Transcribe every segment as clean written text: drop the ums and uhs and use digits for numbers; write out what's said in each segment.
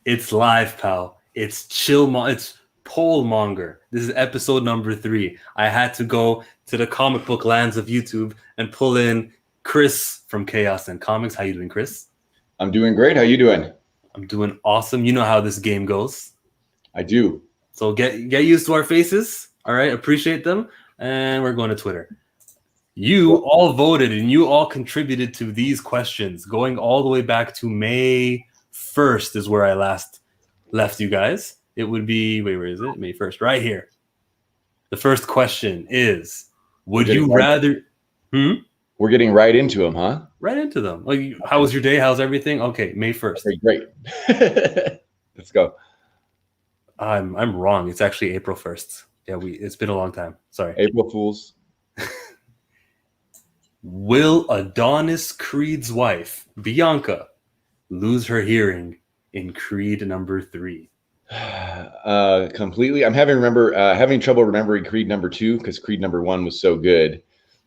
It's live, pal. It's It's PollMonger. This is episode number 3. I had to go to the comic book lands of YouTube and pull in Chris from Chaos and Comics. How you doing, Chris? I'm doing great. How you doing? I'm doing awesome. You know how this game goes. I do. So get used to our faces. All right, appreciate them, and we're going to Twitter. You all voted and you all contributed to these questions, going all the way back to May 1st is where I last left you guys. It would be, where is it? May 1st, right here. The first question is, would you rather... We're getting right into them, huh? Right into them. Like, how was your day? How's everything? Okay, May 1st. Okay, great. Let's go. I'm wrong. It's actually April 1st. Yeah, it's been a long time. Sorry. April Fools. Will Adonis Creed's wife, Bianca, lose her hearing in Creed number 3? Completely. I'm having trouble remembering Creed number 2 because Creed number 1 was so good,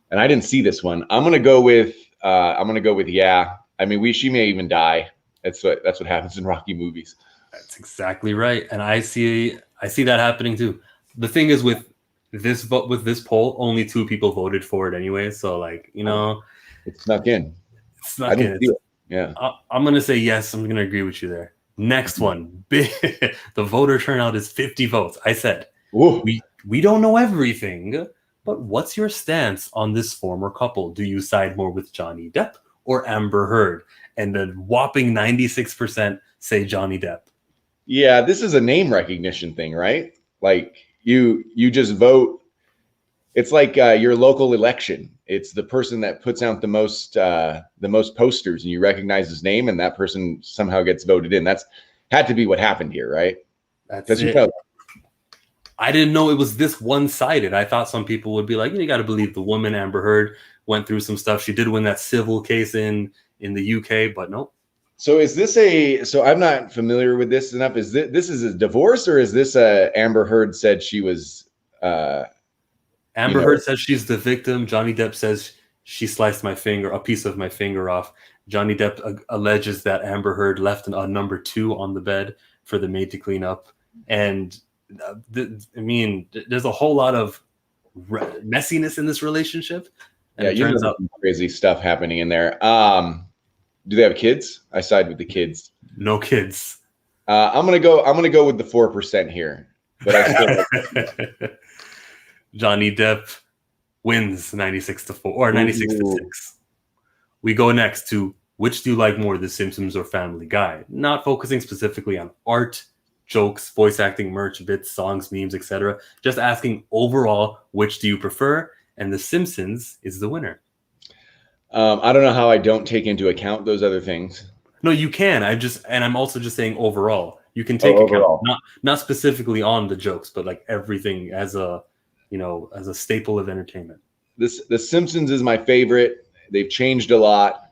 and I didn't see this one. I'm gonna go with yeah. I mean, she may even die. That's what happens in Rocky movies. That's exactly right, and I see that happening too. The thing is with this poll, only 2 people voted for it anyway. So it snuck in. I didn't see it. Yeah, I'm gonna say yes. I'm gonna agree with you there. Next one, the voter turnout is 50 votes. I said we don't know everything, but what's your stance on this former couple? Do you side more with Johnny Depp or Amber Heard? And a whopping 96% say Johnny Depp. Yeah, this is a name recognition thing, right? Like you just vote. It's like your local election. It's the person that puts out the most posters, and you recognize his name, and that person somehow gets voted in. That's had to be what happened here, right? That's it. I didn't know it was this one-sided. I thought some people would be like, you got to believe the woman. Amber Heard went through some stuff. She did win that civil case in the UK, but nope. So is this so I'm not familiar with this enough. Is this is a divorce, or is this Amber Heard said she was Amber Heard says she's the victim. Johnny Depp says she sliced a piece of my finger off. Johnny Depp alleges that Amber Heard left a number 2 on the bed for the maid to clean up. And there's a whole lot of messiness in this relationship. And turns out crazy stuff happening in there. Do they have kids? I side with the kids. No kids. I'm gonna go with the 4% here. But I still Johnny Depp wins 96-4 or 96-6. We go next to which do you like more, The Simpsons or Family Guy? Not focusing specifically on art, jokes, voice acting, merch, bits, songs, memes, etc. Just asking overall, which do you prefer? And The Simpsons is the winner. I don't know how I don't take into account those other things. No, you can. I'm also just saying overall. You can take account, not specifically on the jokes, but like everything as a staple of entertainment. The Simpsons is my favorite. They've changed a lot.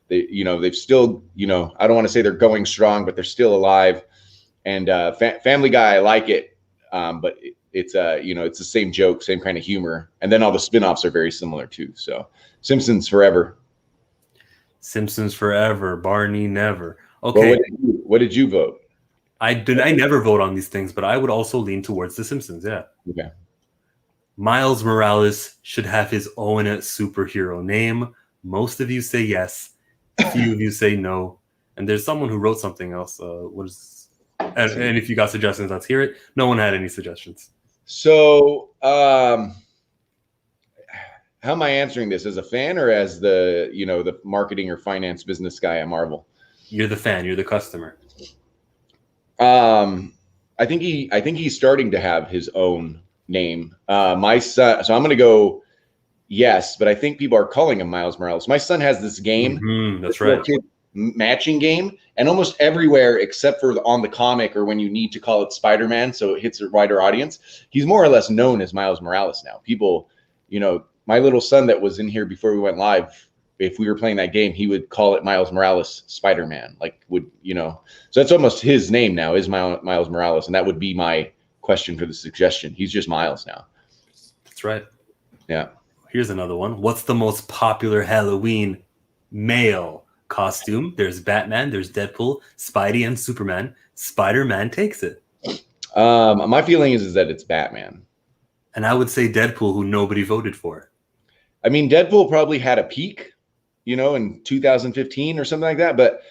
They've still, I don't want to say they're going strong, but they're still alive. And Family Guy, I like it, but it's the same joke, same kind of humor, and then all the spinoffs are very similar too. So Simpsons forever. Simpsons forever. Barney never. Okay. Well, what did you vote? I never vote on these things, but I would also lean towards The Simpsons. Yeah. Okay. Miles Morales should have his own superhero name. Most of you say yes. A few of you say no. And there's someone who wrote something else. And if you got suggestions, let's hear it. No one had any suggestions. So, how am I answering this? As a fan or as the marketing or finance business guy at Marvel? You're the fan. You're the customer. I think he's starting to have his own name. My son. So I'm going to go yes, but I think people are calling him Miles Morales. My son has this game. That's right. Matching game, and almost everywhere except for on the comic or when you need to call it Spider-Man so it hits a wider audience, he's more or less known as Miles Morales now. People, my little son that was in here before we went live, if we were playing that game, he would call it Miles Morales Spider-Man, so that's almost his name now is Miles Morales, and that would be my question for the suggestion. He's just Miles now. That's right. Yeah. Here's another one. What's the most popular Halloween male Costume, there's Batman, there's Deadpool, Spidey, and Superman. Spider-Man takes it. My feeling is that it's Batman. And I would say Deadpool, who nobody voted for. I mean, Deadpool probably had a peak, in 2015 or something like that. But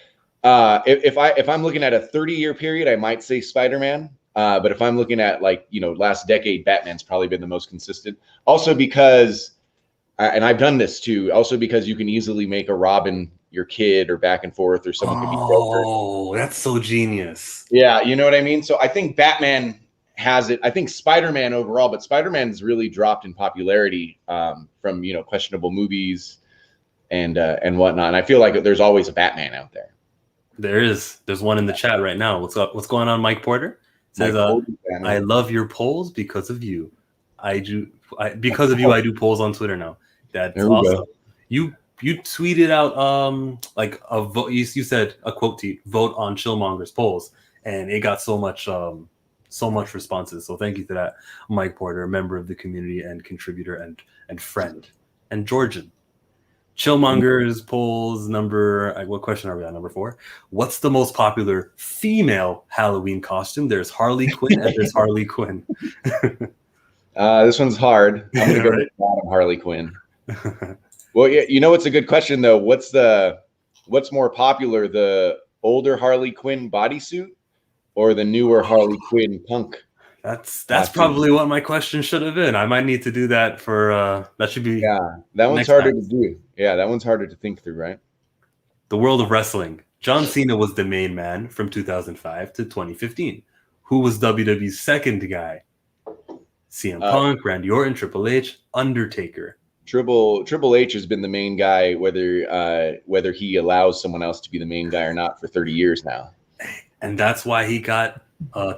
if I'm looking at a 30-year period, I might say Spider-Man. But if I'm looking at last decade, Batman's probably been the most consistent. Also because, and I've done this too. Also because you can easily make a Robin your kid or back and forth, or someone could be Joker. Oh, that's so genius. Yeah, you know what I mean? So I think Batman has it. I think Spider-Man overall, but Spider-Man's really dropped in popularity from questionable movies and whatnot. And I feel like there's always a Batman out there. There's one in the chat right now. What's up? What's going on, Mike Porter? It says, I love your polls because of you. Because of you, I do polls on Twitter now. That's awesome. You tweeted out like a vote. You said a quote tweet, vote on Chillmonger's polls, and it got so much responses. So thank you for that, Mike Porter, a member of the community and contributor and friend and Georgian. Chillmonger's polls what question are we on? Number 4. What's the most popular female Halloween costume? There's Harley Quinn and there's Harley Quinn. This one's hard. I'm gonna go with bottom Harley Quinn. Well, yeah, it's a good question though. What's more popular, the older Harley Quinn bodysuit or the newer Harley Quinn punk? That's probably what my question should have been. I might need to do that for that should be. Yeah, that one's harder to do. Yeah, that one's harder to think through, right? The world of wrestling. John Cena was the main man from 2005 to 2015. Who was WWE's second guy? CM Punk, Randy Orton, Triple H, Undertaker. Triple H has been the main guy, whether he allows someone else to be the main guy or not, for 30 years now. And that's why he got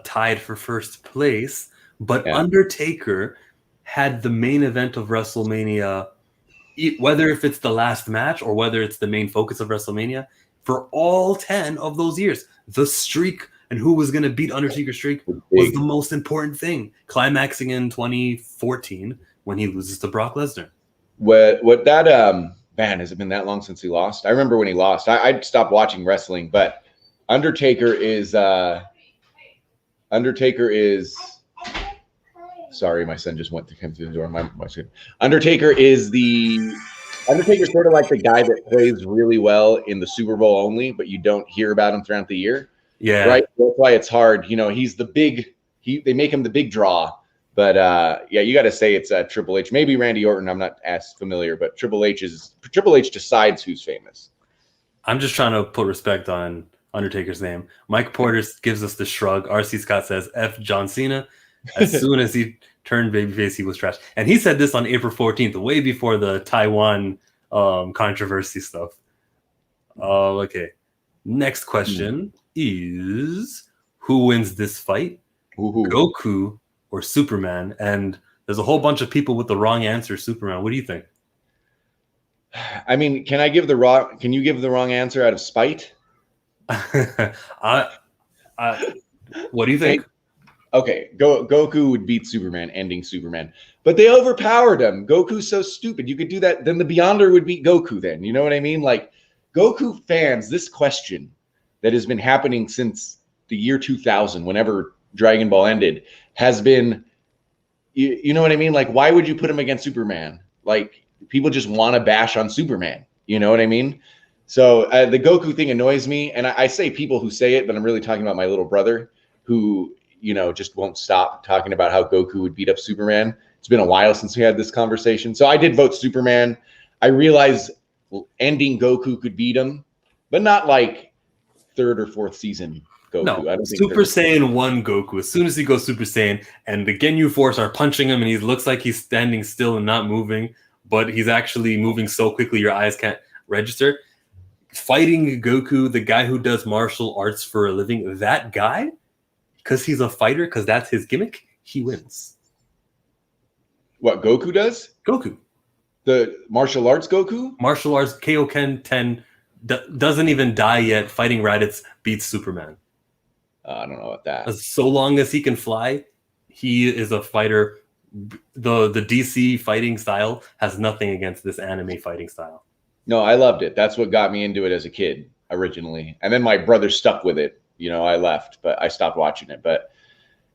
tied for first place. But yeah. Undertaker had the main event of WrestleMania, whether if it's the last match or whether it's the main focus of WrestleMania, for all 10 of those years. The streak and who was going to beat Undertaker's streak was the most important thing, climaxing in 2014 when he loses to Brock Lesnar. What that man, has it been that long since he lost? I remember when he lost. I stopped watching wrestling, but Undertaker is sorry, my son just came through the door. My Undertaker's sort of like the guy that plays really well in the Super Bowl only, but you don't hear about him throughout the year. Yeah, right. That's why it's hard. He's the big. They make him the big draw. But yeah, you got to say it's Triple H. Maybe Randy Orton. I'm not as familiar, but Triple H decides who's famous. I'm just trying to put respect on Undertaker's name. Mike Porter gives us the shrug. RC Scott says F John Cena. As soon as he turned babyface, he was trash. And he said this on April 14th, way before the Taiwan controversy stuff. Okay. Next question is, who wins this fight? Goku or Superman? And there's a whole bunch of people with the wrong answer. Superman. What do you think? I mean, can you give the wrong answer out of spite? What do you think? Okay, Goku would beat Superman, ending Superman. But they overpowered him. Goku's so stupid. You could do that. Then the Beyonder would beat Goku then. You know what I mean? Like, Goku fans, this question that has been happening since the year 2000, whenever Dragon Ball ended, has been, you know what I mean? Like, why would you put him against Superman? Like, people just want to bash on Superman. You know what I mean? So the Goku thing annoys me. And I say people who say it, but I'm really talking about my little brother who, just won't stop talking about how Goku would beat up Superman. It's been a while since we had this conversation. So I did vote Superman. I realize ending Goku could beat him, but not like third or fourth season Goku. No, I don't think Super Saiyan 1 Goku. As soon as he goes Super Saiyan and the Ginyu Force are punching him and he looks like he's standing still and not moving, but he's actually moving so quickly your eyes can't register. Fighting Goku, the guy who does martial arts for a living, that guy, because he's a fighter, because that's his gimmick, he wins. What Goku does? Goku. The martial arts Goku? Martial arts, Kaioken 10 doesn't even die yet. Fighting Raditz beats Superman. I don't know about that. So long as he can fly, he is a fighter. The DC fighting style has nothing against this anime fighting style. No, I loved it. That's what got me into it as a kid originally. And then my brother stuck with it. You know, I left, but I stopped watching it. But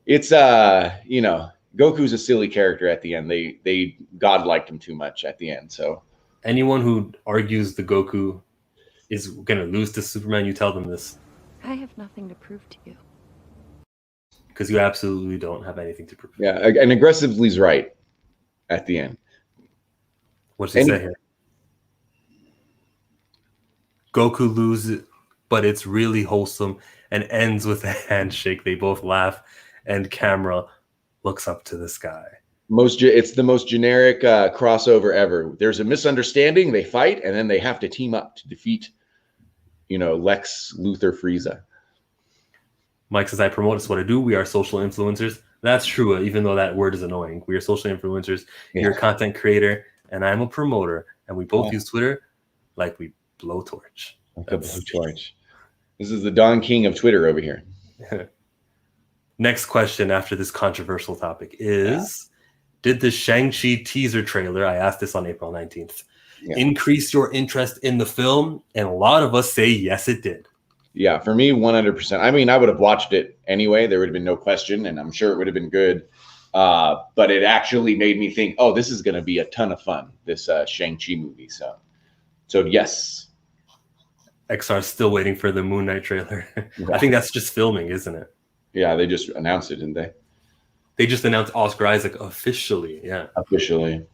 it's you know, Goku's a silly character at the end. They godliked him too much at the end. So Anyone who argues the Goku is gonna lose to Superman, you tell them this. I have nothing to prove to you. Because you absolutely don't have anything to prove. yeah, and aggressively's right at the end. What's he say here? Goku loses, but it's really wholesome and ends with a handshake. They both laugh, and camera looks up to the sky. It's the most generic crossover ever. There's a misunderstanding, they fight, and then they have to team up to defeat, you know, Lex Luthor Frieza. Mike says, I promote, it's what I do. We are social influencers. That's true, even though that word is annoying. We are social influencers. Yeah. You're a content creator, and I'm a promoter. And we both use Twitter like we blowtorch. Blowtorch. This is the Don King of Twitter over here. Next question after this controversial topic is, did the Shang-Chi teaser trailer, I asked this on April 19th, increase your interest in the film? And a lot of us say, yes, it did. Yeah, for me, 100%. I mean, I would have watched it anyway. There would have been no question, and I'm sure it would have been good. But it actually made me think, oh, this is going to be a ton of fun, this Shang-Chi movie. So yes. XR's still waiting for the Moon Knight trailer. I think that's just filming, isn't it? Yeah, they just announced it, didn't they? They just announced Oscar Isaac officially, yeah. Officially.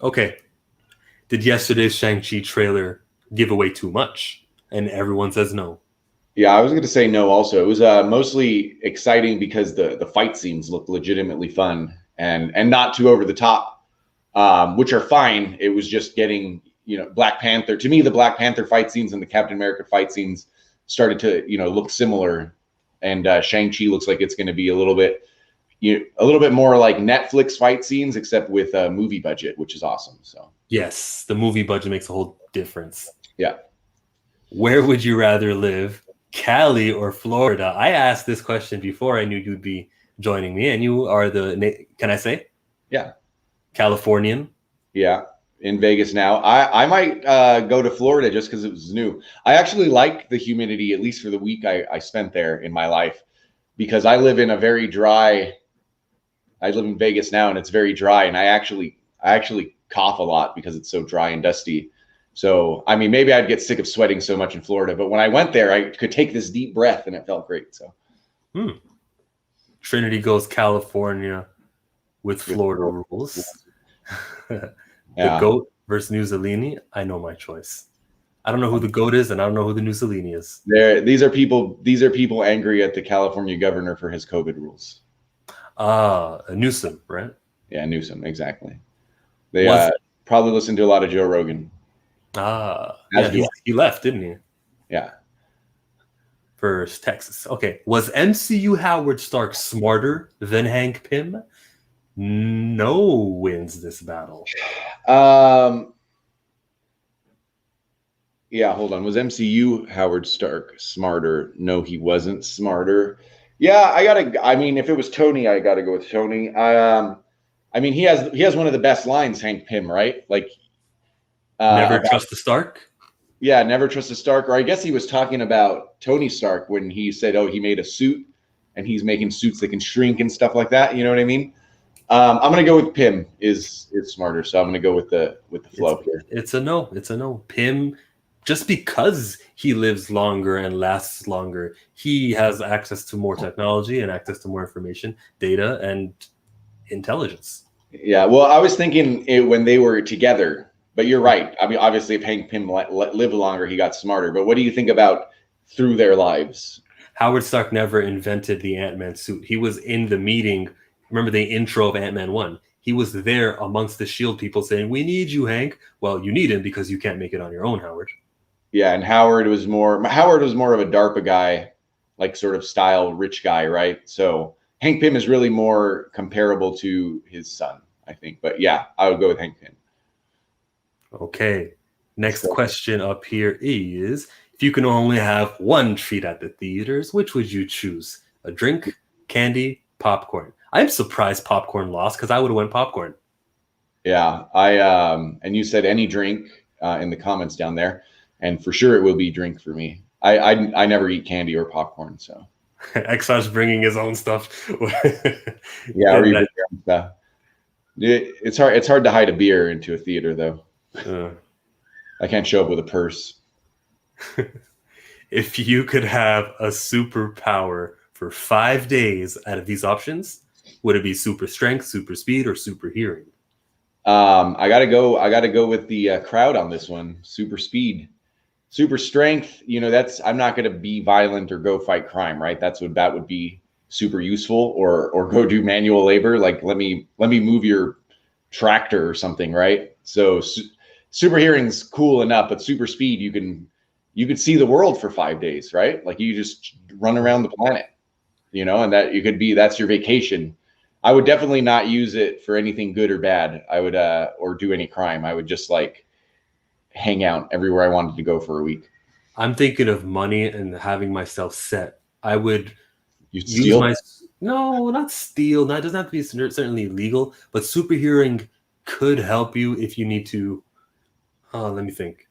Okay. Did yesterday's Shang-Chi trailer give away too much? And everyone says no. Yeah, I was going to say no also. It was mostly exciting because the fight scenes looked legitimately fun and not too over the top, which are fine. It was just getting, you know, Black Panther. To me, the Black Panther fight scenes and the Captain America fight scenes started to, you know, look similar. And Shang-Chi looks like it's going to be a little bit more like Netflix fight scenes, except with a movie budget, which is awesome. So yes, the movie budget makes a whole difference. Yeah. Where would you rather live, Cali or Florida? I asked this question before I knew you'd be joining me, and you are can I say? Yeah. Californian. Yeah. In Vegas now. I might go to Florida just because it was new. I actually like the humidity, at least for the week I spent there in my life, because I live in a very dry. I live in Vegas now, and it's very dry, and I actually cough a lot because it's so dry and dusty. So, I mean, maybe I'd get sick of sweating so much in Florida, but when I went there, I could take this deep breath, and it felt great. So, Trinity goes California with Florida rules. The GOAT versus Mussolini. I know my choice. I don't know who the GOAT is, and I don't know who the Mussolini is. These are people angry at the California governor for his COVID rules. Newsom, right? Yeah, Newsom, exactly. They probably listen to a lot of Joe Rogan. He left, didn't he? Yeah. For Texas. Okay. Was MCU Howard Stark smarter than Hank Pym? No wins this battle. Yeah, hold on. Was MCU Howard Stark smarter? No, he wasn't smarter. Yeah, I mean, if it was Tony, I gotta go with Tony. I mean, he has one of the best lines, Hank Pym, right? Like never trust the Stark. Yeah, never trust a Stark. Or I guess he was talking about Tony Stark when he said, "Oh, he made a suit, and he's making suits that can shrink and stuff like that." You know what I mean? I'm gonna go with Pym is smarter, so I'm gonna go with the flow here. It's a no. It's a no. Pym, just because he lives longer and lasts longer, he has access to more technology and access to more information, data, and intelligence. Yeah, well, I was thinking when they were together, but you're right. I mean, obviously, if Hank Pym lived longer, he got smarter. But what do you think about through their lives? Howard Stark never invented the Ant-Man suit. He was in the meeting. Remember the intro of Ant-Man 1? He was there amongst the S.H.I.E.L.D. people saying, "We need you, Hank." Well, you need him because you can't make it on your own, Howard. Yeah, and Howard was more of a DARPA guy, like sort of style rich guy, right? So Hank Pym is really more comparable to his son, I think. But yeah, I would go with Hank Pym. Okay. Next question up here is, if you can only have one treat at the theaters, which would you choose? A drink, candy, popcorn? I'm surprised popcorn lost because I would have went popcorn. Yeah, and you said any drink. in the comments down there, and for sure it will be drink for me. I never eat candy or popcorn, so X-Files bringing his own stuff. yeah, or even stuff. It's hard. It's hard to hide a beer into a theater, though. I can't show up with a purse. If you could have a superpower for 5 days out of these options, would it be super strength, super speed, or super hearing? I gotta go with the crowd on this one. Super speed, super strength. I'm not gonna be violent or go fight crime, right? That would be super useful, or go do manual labor. Like let me move your tractor or something, right? So super hearing's cool enough, but super speed, you could see the world for 5 days, right? Like you just run around the planet, and that's your vacation. I would definitely not use it for anything good or bad. I would, or do any crime. I would just like hang out everywhere I wanted to go for a week. I'm thinking of money and having myself set. I would steal? No, not steal. That doesn't have to be certainly legal, but super hearing could help you if you need to. Let me think.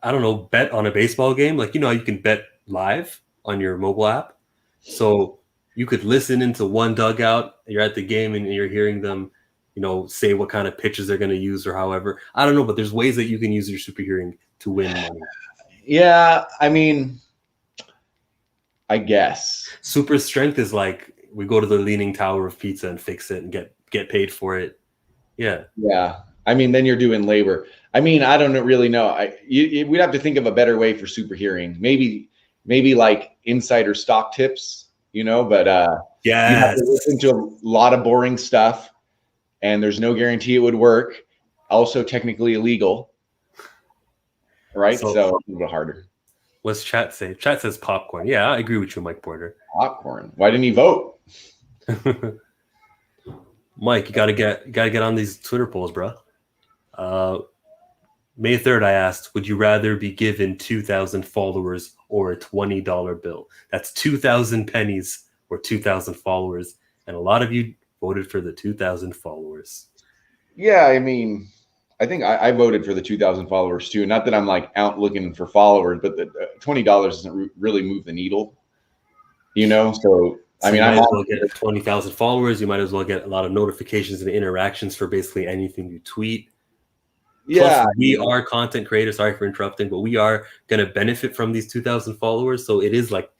I don't know, bet on a baseball game. Like, how you can bet live on your mobile app. So you could listen into one dugout. You're at the game and you're hearing them, say what kind of pitches they're going to use or however. I don't know, but there's ways that you can use your super hearing to win money. Yeah, I mean, I guess. Super strength is like we go to the Leaning Tower of Pizza and fix it and get paid for it. Yeah. Yeah. I mean, then you're doing labor. I mean, I don't really know. We'd have to think of a better way for super hearing. Maybe like insider stock tips, but you have to listen to a lot of boring stuff, and there's no guarantee it would work. Also, technically illegal, right? So a little bit harder. What's chat say? Chat says popcorn. Yeah, I agree with you, Mike Porter. Popcorn. Why didn't he vote? Mike, you gotta get on these Twitter polls, bro. May 3rd, I asked, would you rather be given 2,000 followers or a $20 bill? That's 2,000 pennies or 2,000 followers. And a lot of you voted for the 2,000 followers. Yeah, I mean, I think I voted for the 2,000 followers too. Not that I'm like out looking for followers, but the $20 doesn't really move the needle, So I mean, you might as well get 20,000 followers. You might as well get a lot of notifications and interactions for basically anything you tweet. Yeah, plus, we are content creators. Sorry for interrupting, but we are going to benefit from these 2,000 followers. So it is like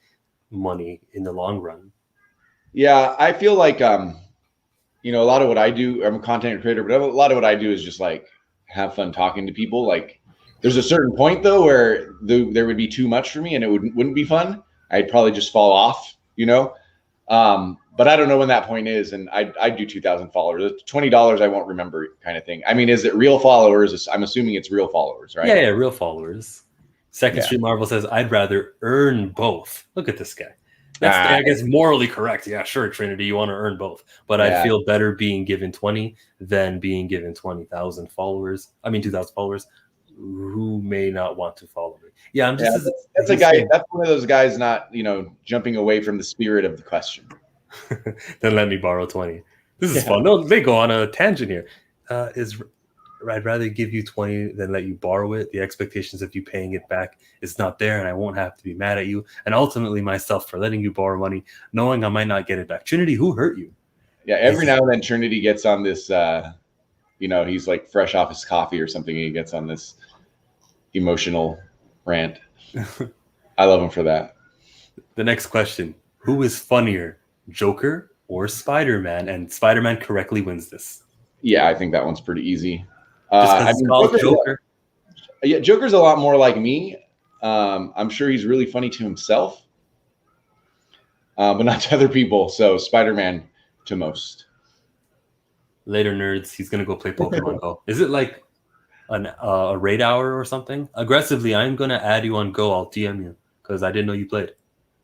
money in the long run. Yeah, I feel like, a lot of what I do, I'm a content creator, but a lot of what I do is just like have fun talking to people. Like there's a certain point though, where there would be too much for me and it wouldn't be fun. I'd probably just fall off, but I don't know when that point is. And I'd do 2,000 followers. $20, I won't remember kind of thing. I mean, is it real followers? I'm assuming it's real followers, right? Yeah, real followers. Second Street Marvel says, I'd rather earn both. Look at this guy. That's, I guess, morally correct. Yeah, sure, Trinity, you want to earn both. But I feel better being given 20 than being given 20,000 followers. I mean, 2,000 followers who may not want to follow me. Yeah, I'm just... that's a guy. That's one of those guys not, jumping away from the spirit of the question. Then let me borrow 20. This is fun. No, they go on a tangent here. I'd rather give you 20 than let you borrow it. The expectations of you paying it back is not there, and I won't have to be mad at you. And ultimately myself for letting you borrow money, knowing I might not get it back. Trinity, who hurt you? Yeah, every now and then Trinity gets on this, he's like fresh off his coffee or something, and he gets on this emotional rant. I love him for that. The next question, who is funnier, Joker or Spider-Man? And Spider-Man correctly wins this. Yeah, I think that one's pretty easy. Joker. Yeah, Joker's a lot more like me. I'm sure he's really funny to himself, but not to other people. So Spider-Man to most. Later, nerds. He's gonna go play Pokemon Go. Is it like a raid hour or something? Aggressively, I'm gonna add you on Go. I'll DM you because I didn't know you played.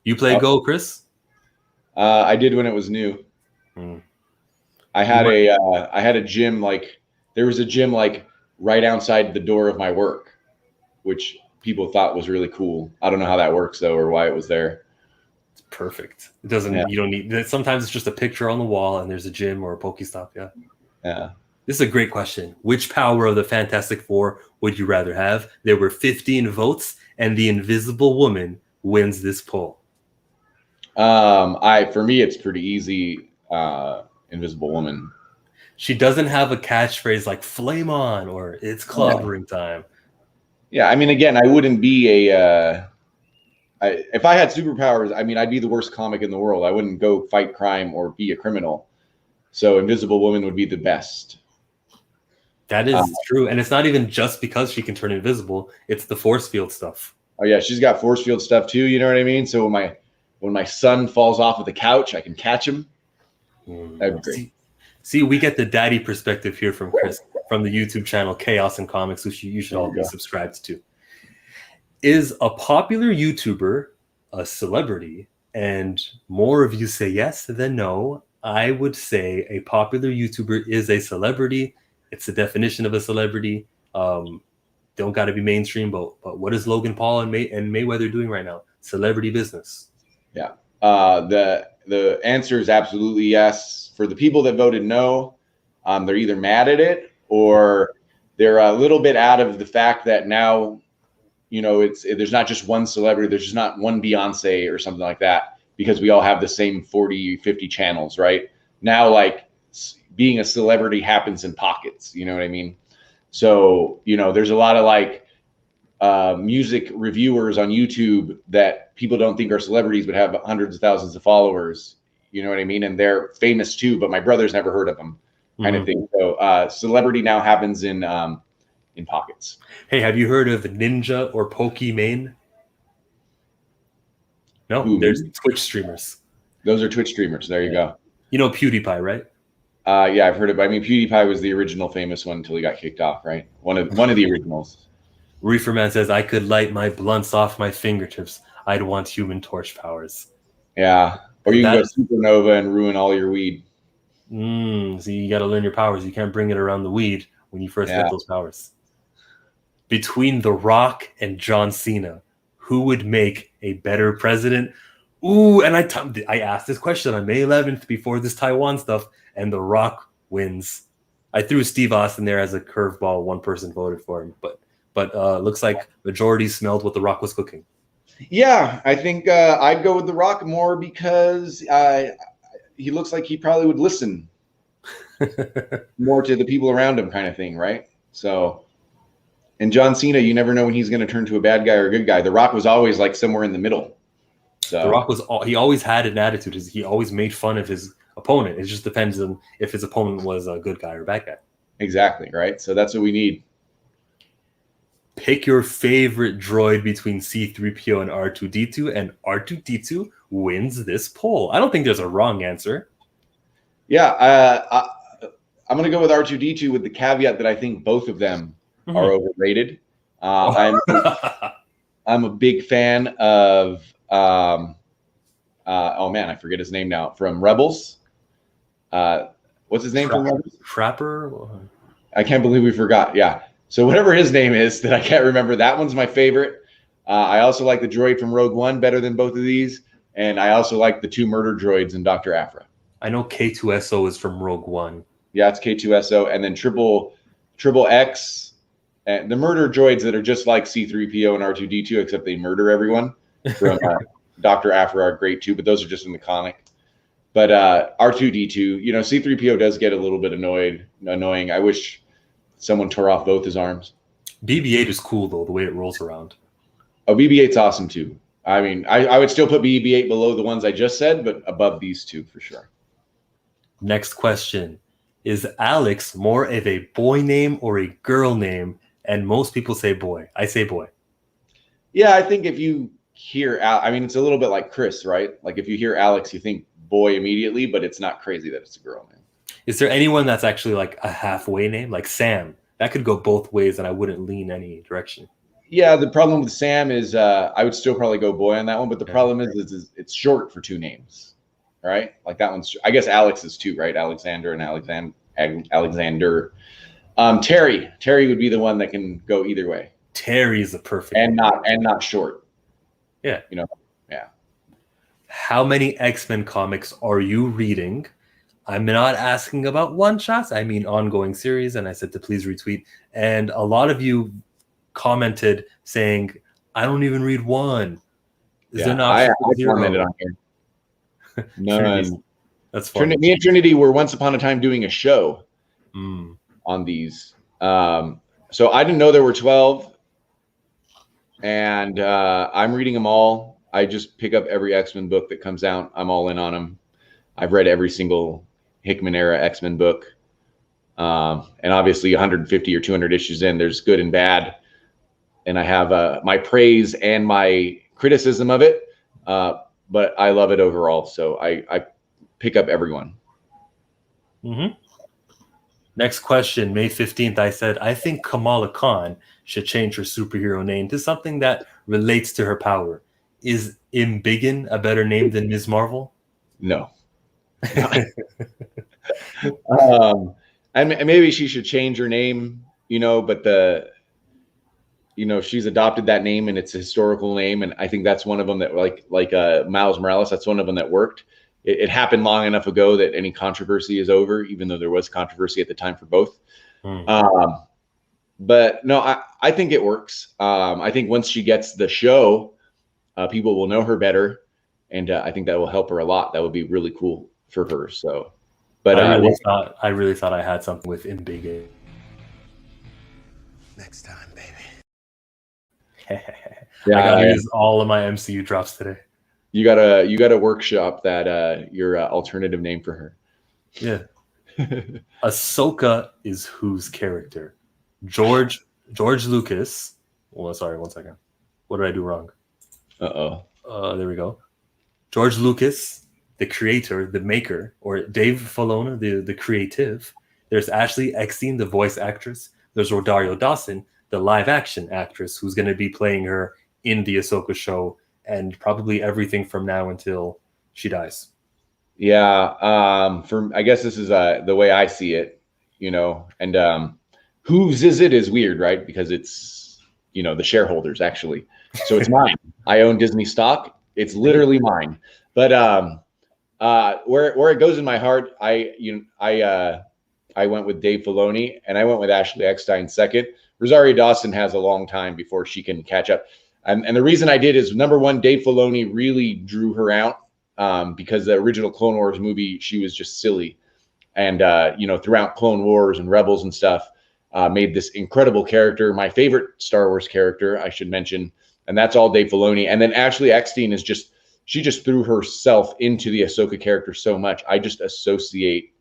You play Go, Chris? I did when it was new. I had a gym, like there was a gym like right outside the door of my work, which people thought was really cool. I don't know how that works though, or why it was there. It's perfect. It doesn't. You don't need. Sometimes it's just a picture on the wall, and there's a gym or a Pokestop. Yeah. Yeah. This is a great question. Which power of the Fantastic Four would you rather have? There were 15 votes, and the Invisible Woman wins this poll. For me, it's pretty easy. Invisible Woman. She doesn't have a catchphrase like "Flame on" or "It's clobbering time." Yeah, I mean, again, I wouldn't be if I had superpowers, I mean, I'd be the worst comic in the world. I wouldn't go fight crime or be a criminal. So Invisible Woman would be the best. That is true. And it's not even just because she can turn invisible. It's the force field stuff. Oh, yeah. She's got force field stuff, too. You know what I mean? So when my son falls off of the couch, I can catch him. That'd be great. See, we get the daddy perspective here from Chris from the YouTube channel Chaos and Comics, which you should all be subscribed to. Is a popular YouTuber a celebrity? And more of you say yes than no. I would say a popular YouTuber is a celebrity. It's the definition of a celebrity. Don't got to be mainstream, but what is Logan Paul and Mayweather doing right now? Celebrity business. Yeah. The answer is absolutely yes. For the people that voted no, they're either mad at it or they're a little bit out of the fact that now, you know, there's not just one celebrity. There's just not one Beyonce or something like that because we all have the same 40, 50 channels, right? Now, like being a celebrity happens in pockets. You know what I mean? So, you know, there's a lot of like music reviewers on YouTube that people don't think are celebrities but have hundreds of thousands of followers. You know what I mean? And they're famous too, but my brother's never heard of them, kind of thing. So celebrity now happens in pockets. Hey, have you heard of Ninja or Pokimane? No, there's Twitch streamers. Those are Twitch streamers. There you go. You know PewDiePie, right? Yeah, I've heard of it. I mean, PewDiePie was the original famous one until he got kicked off, right? One of the originals. Reeferman says, I could light my blunts off my fingertips. I'd want Human Torch powers. Yeah. Or you can go supernova and ruin all your weed. So you got to learn your powers. You can't bring it around the weed when you first get those powers. Between The Rock and John Cena, who would make a better president? Ooh, and I asked this question on May 11th before this Taiwan stuff, and The Rock wins. I threw Steve Austin there as a curveball. One person voted for him, but looks like majority smelled what The Rock was cooking. Yeah, I think I'd go with The Rock more because he looks like he probably would listen more to the people around him, kind of thing, right? So, and John Cena, you never know when he's going to turn to a bad guy or a good guy. The Rock was always like somewhere in the middle. So The Rock he always had an attitude. He always made fun of his opponent. It just depends on if his opponent was a good guy or a bad guy. Exactly, right? So that's what we need. Pick your favorite droid between C-3PO and R2-D2, and R2-D2 wins this poll. I don't think there's a wrong answer. Yeah, I'm going to go with R2-D2 with the caveat that I think both of them are overrated. I'm a big fan of oh man, I forget his name now, from Rebels. What's his name from Rebels? Trapper? I can't believe we forgot. Yeah. So whatever his name is that I can't remember, that one's my favorite. I also like the droid from Rogue One better than both of these. And I also like the two murder droids in Dr. Aphra. I know K2SO is from Rogue One. Yeah, it's K2SO. And then Triple X, and the murder droids that are just like C-3PO and R2-D2, except they murder everyone from Dr. Aphra are great too, but those are just in the comic. But R2-D2, you know, C-3PO does get a little bit annoying. I wish someone tore off both his arms. BB-8 is cool, though, the way it rolls around. Oh, BB-8's awesome, too. I mean, I would still put BB-8 below the ones I just said, but above these two for sure. Next question. Is Alex more of a boy name or a girl name? And most people say boy. I say boy. Yeah, I think if you hear I mean, it's a little bit like Chris, right? Like if you hear Alex, you think boy immediately, but it's not crazy that it's a girl name. Is there anyone that's actually like a halfway name? Like Sam. That could go both ways, and I wouldn't lean any direction. Yeah, the problem with Sam is I would still probably go boy on that one, but the problem is it's short for two names, right? Like that one's, I guess Alex is two, right? Alexander and Alexander. Terry would be the one that can go either way. Terry is the perfect and not short. Yeah. You know, yeah. How many X-Men comics are you reading? I'm not asking about one shots. I mean ongoing series. And I said to please retweet. And a lot of you commented saying, I don't even read one. Is there an I option for zero? commented on here. None. That's funny. Me and Trinity were once upon a time doing a show on these. So I didn't know there were 12. And I'm reading them all. I just pick up every X-Men book that comes out. I'm all in on them. I've read every single Hickman era X-Men book. And obviously 150 or 200 issues in, there's good and bad. And I have my praise and my criticism of it. But I love it overall. So I pick up everyone. Next question, May 15th, I said, I think Kamala Khan should change her superhero name to something that relates to her power. Is Embiggen a better name than Ms. Marvel? No. And maybe she should change her name, but she's adopted that name and it's a historical name. And I think that's one of them that like Miles Morales, that's one of them that worked. It happened long enough ago that any controversy is over, even though there was controversy at the time for both. But no, I think it works. I think once she gets the show, people will know her better. And I think that will help her a lot. That would be really cool for her. So, but I really thought I had something with Embiggen. Next time, baby. I gotta use all of my MCU drops today. You gotta workshop that your alternative name for her. Yeah. Ahsoka is whose character? George Lucas. Well, sorry, 1 second. What did I do wrong? There we go. George Lucas, the creator, the maker, or Dave Filoni, the creative. There's Ashley Eckstein, the voice actress. There's Rosario Dawson, the live action actress, who's going to be playing her in the Ahsoka show and probably everything from now until she dies. Yeah. I guess this is the way I see it, and whose is it is weird, right? Because it's, the shareholders actually. So it's mine. I own Disney stock. It's literally mine. But where it goes in my heart, I went with Dave Filoni and I went with Ashley Eckstein second. Rosario Dawson has a long time before she can catch up. And the reason I did is, number one, Dave Filoni really drew her out because the original Clone Wars movie, she was just silly. And, throughout Clone Wars and Rebels and stuff, made this incredible character, my favorite Star Wars character, I should mention. And that's all Dave Filoni. And then Ashley Eckstein she just threw herself into the Ahsoka character so much. I just associate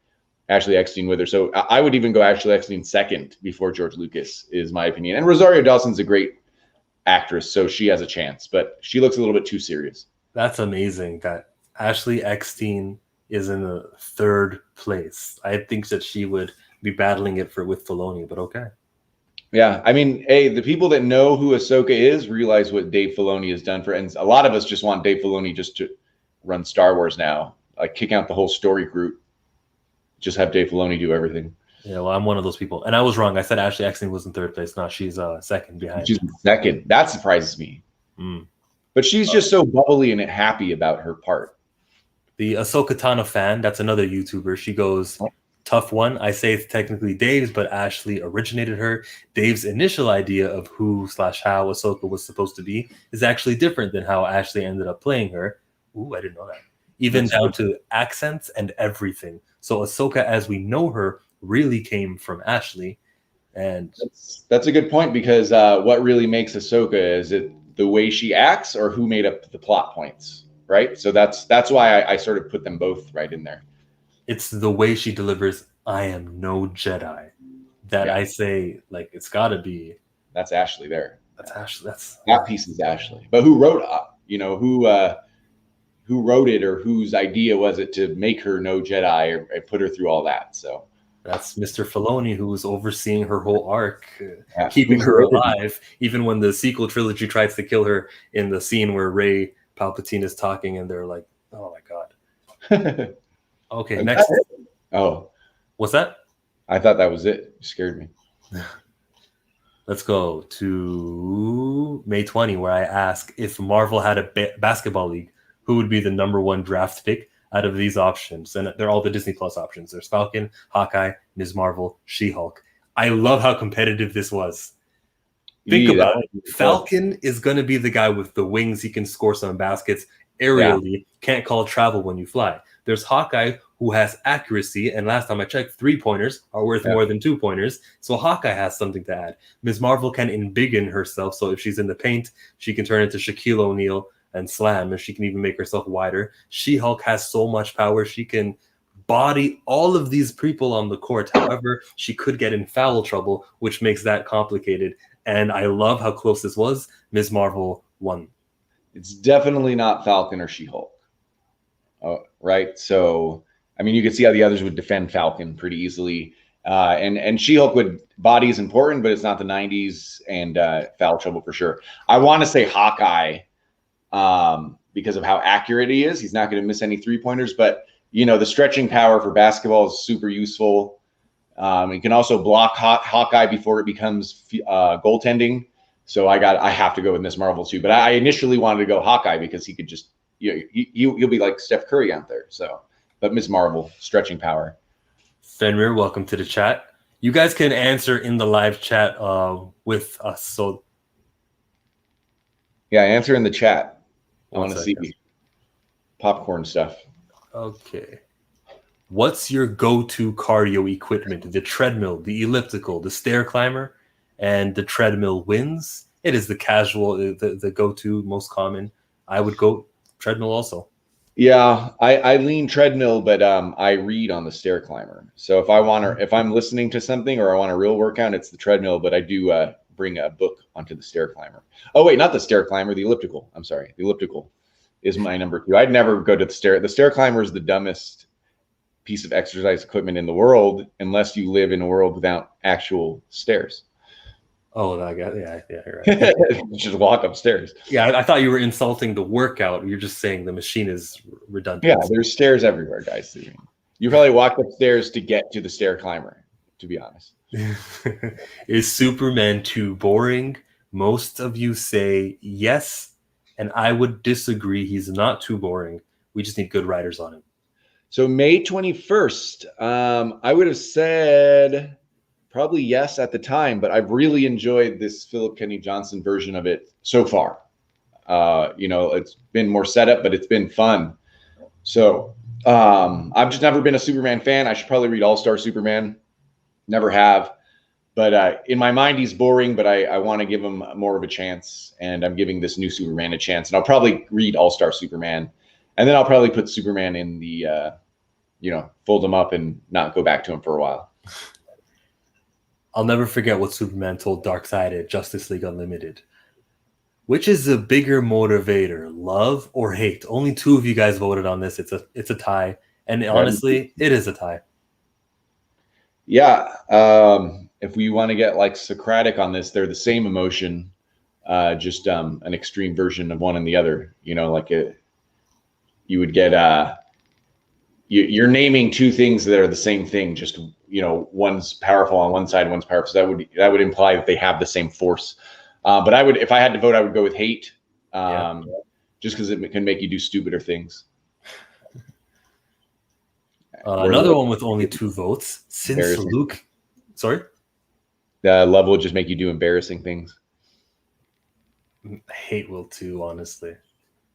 Ashley Eckstein with her. So I would even go Ashley Eckstein second before George Lucas, is my opinion. And Rosario Dawson's a great actress, so she has a chance, but she looks a little bit too serious. That's amazing that Ashley Eckstein is in the third place. I think that she would be battling it with Filoni, but okay. Yeah, I mean, hey, the people that know who Ahsoka is realize what Dave Filoni has done and a lot of us just want Dave Filoni just to run Star Wars now, like kick out the whole story group, just have Dave Filoni do everything. Yeah, well, I'm one of those people. And I was wrong. I said Ashley Eckstein was in third place. No, she's second behind. She's second. That surprises me. But she's just so bubbly and happy about her part. The Ahsoka Tano fan, that's another YouTuber. She goes, tough one. I say it's technically Dave's, but Ashley originated her. Dave's initial idea of who/how Ahsoka was supposed to be is actually different than how Ashley ended up playing her. Ooh, I didn't know that. Even down to accents and everything. So Ahsoka, as we know her, really came from Ashley. And that's a good point, because what really makes Ahsoka, is it the way she acts or who made up the plot points, right? So that's why I sort of put them both right in there. It's the way she delivers "I am no Jedi" that I say, like, it's got to be. That's Ashley there. That's Ashley. That piece is Ashley. But who wrote who wrote it, or whose idea was it to make her no Jedi or put her through all that? So that's Mr. Filoni, who was overseeing her whole arc, keeping her alive, even when the sequel trilogy tries to kill her in the scene where Rey Palpatine is talking, and they're like, "Oh my god." Okay, next. Oh, what's that? I thought that was it. You scared me. Let's go to May 20, where I ask, if Marvel had a basketball league, who would be the #1 draft pick? out of these options, and they're all the Disney Plus options. There's Falcon, Hawkeye, Ms. Marvel, She-Hulk. I love how competitive this was. Think about it. Falcon is going to be the guy with the wings. He can score some baskets aerially. Can't call travel when you fly. There's Hawkeye, who has accuracy, and last time I checked, 3-pointers are worth more than 2-pointers. So Hawkeye has something to add. Ms. Marvel can embiggen herself, so if she's in the paint, she can turn into Shaquille O'Neal and slam, and she can even make herself wider. She-Hulk has so much power, she can body all of these people on the court. However, she could get in foul trouble, which makes that complicated. And I love how close this was. Ms. Marvel won. It's definitely not Falcon or She-Hulk. Right? So, I mean, you could see how the others would defend Falcon pretty easily. And She-Hulk body is important, but it's not the 90s, and foul trouble for sure. I want to say Hawkeye because of how accurate he is. He's not going to miss any 3-pointers, but the stretching power for basketball is super useful. You can also block Hawkeye before it becomes goaltending. So I have to go with Miss Marvel too. But I initially wanted to go Hawkeye because he could just you'll be like Steph Curry out there. So, but Miss Marvel, stretching power. Fenrir, welcome to the chat. You guys can answer in the live chat with us. So yeah, answer in the chat. I want to see popcorn stuff. Okay. What's your go-to cardio equipment? The treadmill, the elliptical, the stair climber, and the treadmill wins. It is the casual, the go-to, most common. I would go treadmill also. Yeah, I lean treadmill, but I read on the stair climber. So if I'm listening to something or I want a real workout, it's the treadmill, but I do bring a book onto the stair climber. Oh wait, not the stair climber, the elliptical. I'm sorry. The elliptical is my number 2. I'd never go to the stair. The stair climber is the dumbest piece of exercise equipment in the world unless you live in a world without actual stairs. Oh, yeah, you're right. Just walk upstairs. Yeah, I thought you were insulting the workout. You're just saying the machine is redundant. Yeah, there's stairs everywhere, guys. You probably walked upstairs to get to the stair climber, to be honest. Is Superman too boring? Most of you say yes, and I would disagree. He's not too boring. We just need good writers on him. So May 21st, I would have said probably yes at the time, but I've really enjoyed this Philip Kennedy Johnson version of it so far. It's been more setup, but it's been fun. So I've just never been a Superman fan. I should probably read All-Star Superman. Never have. But in my mind, he's boring, but I want to give him more of a chance. And I'm giving this new Superman a chance. And I'll probably read All-Star Superman. And then I'll probably put Superman in the, fold him up and not go back to him for a while. I'll never forget what Superman told Darkseid at Justice League Unlimited. Which is the bigger motivator, love or hate? Only 2 of you guys voted on this. It's a tie. And honestly, it is a tie. Yeah. If we want to get like Socratic on this, they're the same emotion, just an extreme version of one and the other. You would get you're naming 2 things that are the same thing, just one's powerful on one side, one's powerful. So that would imply that they have the same force. But if I had to vote, I would go with hate, just because it can make you do stupider things. Another one with only 2 votes. Since Luke, sorry, love will just make you do embarrassing things. Hate will too, honestly.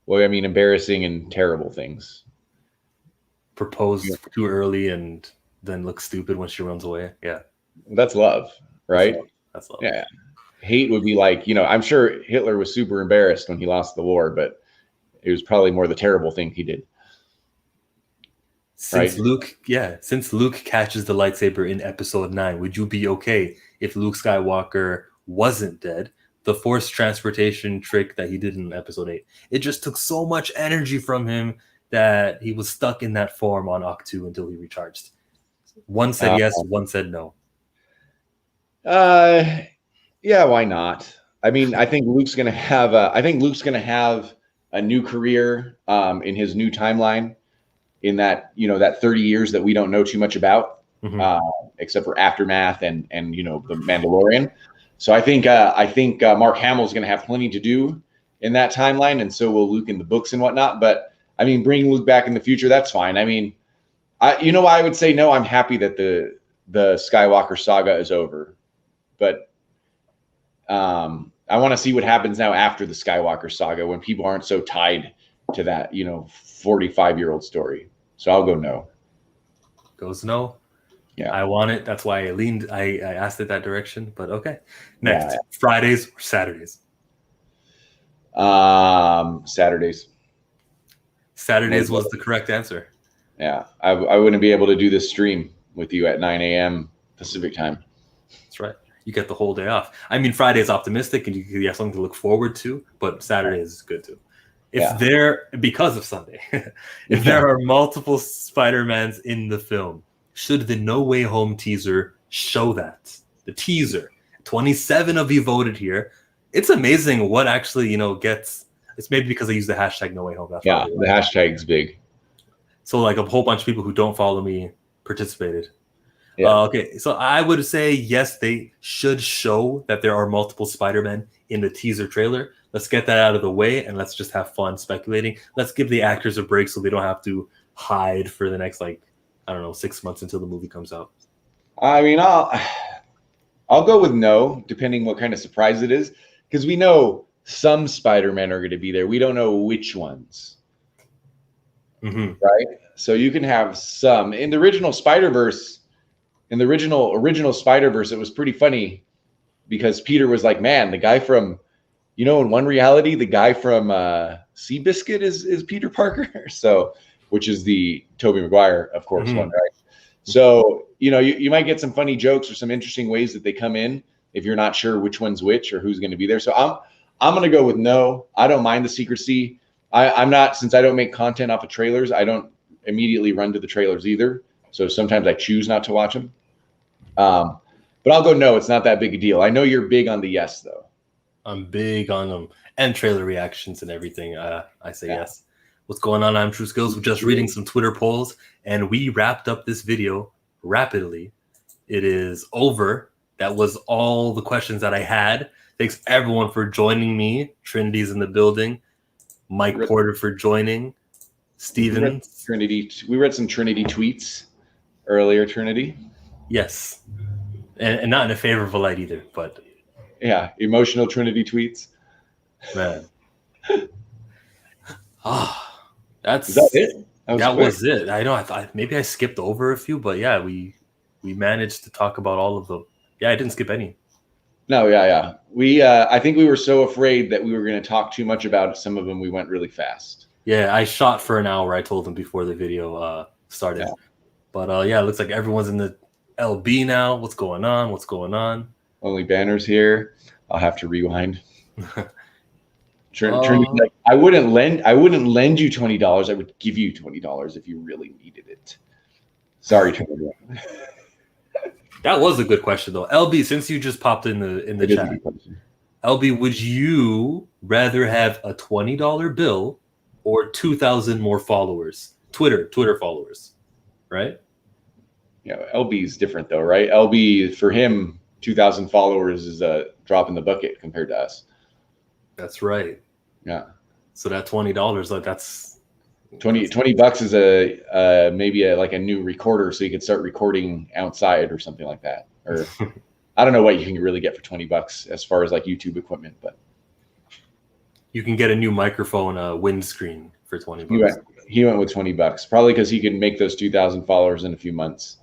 Well, I mean, embarrassing and terrible things. Propose too early and then look stupid when she runs away. Yeah. That's love, right? That's love. Yeah. Hate would be like, I'm sure Hitler was super embarrassed when he lost the war, but it was probably more the terrible thing he did. Since Luke catches the lightsaber in episode 9, would you be okay if Luke Skywalker wasn't dead? The force transportation trick that he did in episode 8. It just took so much energy from him that he was stuck in that form on Octu until he recharged. One said yes, one said no. Yeah, why not? I mean, I think Luke's gonna have a new career in his new timeline in that, that 30 years that we don't know too much about, except for Aftermath and the Mandalorian. So I think Mark Hamill's going to have plenty to do in that timeline, and so will Luke in the books and whatnot. But I mean, bring Luke back in the future. That's fine. I mean, I would say no. I'm happy that the Skywalker saga is over, but I want to see what happens now after the Skywalker saga when people aren't so tied to that 45-year-old story. So I'll go no. Goes no. Yeah, I want it. That's why I asked it that direction. But okay. Next, Yeah. Fridays or Saturdays? Saturdays. Saturdays was the correct answer. Yeah, I wouldn't be able to do this stream with you at 9 a.m. Pacific time. That's right. You get the whole day off. I mean, Friday is optimistic and you have something to look forward to, but Saturday is good too. Because of Sunday, if there are multiple Spider-Mans in the film, should the No Way Home teaser show that? The teaser. 27 of you voted here. It's amazing what actually, gets. It's maybe because I use the hashtag No Way Home. That's the hashtag's big. So like a whole bunch of people who don't follow me participated. Yeah. Okay, so I would say yes, they should show that there are multiple Spider-Men in the teaser trailer. Let's get that out of the way and let's just have fun speculating. Let's give the actors a break so they don't have to hide for the next 6 months until the movie comes out. I mean, I'll go with no, depending what kind of surprise it is, because we know some Spider-Men are going to be there. We don't know which ones. Mm-hmm. Right? So you can have some. In the original Spider-Verse, in the original Spider-Verse, it was pretty funny because Peter was like, man, the guy from, in one reality, the guy from Seabiscuit is Peter Parker. So, which is the Tobey Maguire, of course, one, right? So, you might get some funny jokes or some interesting ways that they come in if you're not sure which one's which or who's going to be there. So I'm going to go with no. I don't mind the secrecy. I'm not, since I don't make content off of trailers, I don't immediately run to the trailers either. So sometimes I choose not to watch them. But I'll go no, it's not that big a deal. I know you're big on the yes, though. I'm big on them and trailer reactions and everything. I say yes. What's going on? I'm True Skills. We're just reading some Twitter polls, and we wrapped up this video rapidly. It is over. That was all the questions that I had. Thanks everyone for joining me. Trinity's in the building. Mike Porter for joining. Steven. We read some Trinity tweets earlier, Trinity. Yes. And not in a favorable light either, but yeah, emotional Trinity tweets. Man. Is that it? That was it. I know. I thought maybe I skipped over a few, but yeah, we managed to talk about all of them. Yeah, I didn't skip any. No, yeah. We I think we were so afraid that we were going to talk too much about some of them. We went really fast. Yeah, I shot for an hour. I told them before the video started. Yeah. But it looks like everyone's in the LB now. What's going on? Only banners here. I'll have to rewind. Like, I wouldn't lend you $20. I would give you $20 if you really needed it. Sorry, Trinity. That was a good question though. LB, since you just popped in the chat. LB, would you rather have a $20 bill or 2,000 more followers? Twitter followers, right? Yeah, LB is different though, right? LB, for him, 2,000 followers is a drop in the bucket compared to us. That's right. Yeah. So that $20, like that's $20 is a maybe like a new recorder, so you could start recording outside or something like that. Or I don't know what you can really get for $20 as far as like YouTube equipment, but you can get a new microphone, a windscreen for $20. He went with $20, probably because he could make those 2,000 followers in a few months.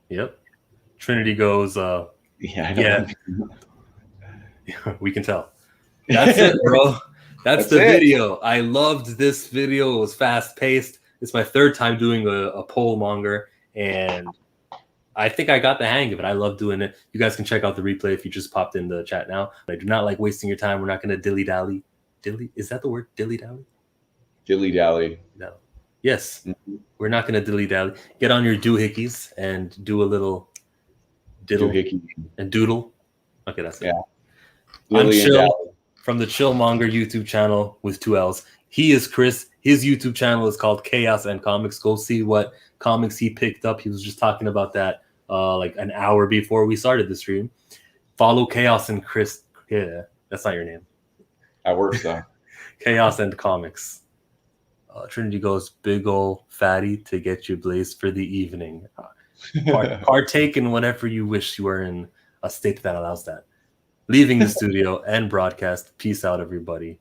Yep. Trinity goes, yeah, I know. Yeah, we can tell. That's it, bro. That's the video. I loved this video. It was fast paced. It's my third time doing a PollMonger, and I think I got the hang of it. I love doing it. You guys can check out the replay if you just popped in the chat now. I do not like wasting your time. We're not going to dilly-dally. Is that the word? Dilly-dally? Dilly-dally. No. Yes. Mm-hmm. We're not going to dilly-dally. Get on your doohickeys and do a little diddle and doodle. Okay, that's it. Yeah. I'm Chill from the PollMonger YouTube channel with 2 L's. He is Chris. His YouTube channel is called Chaos and Comics. Go see what comics he picked up. He was just talking about that like an hour before we started the stream. Follow Chaos and Chris. Yeah, that's not your name. That works though. Chaos and Comics. Trinity goes, big ol' fatty to get you blazed for the evening. Partake in whatever you wish you were in a state that allows that. Leaving the studio and broadcast. Peace out, everybody.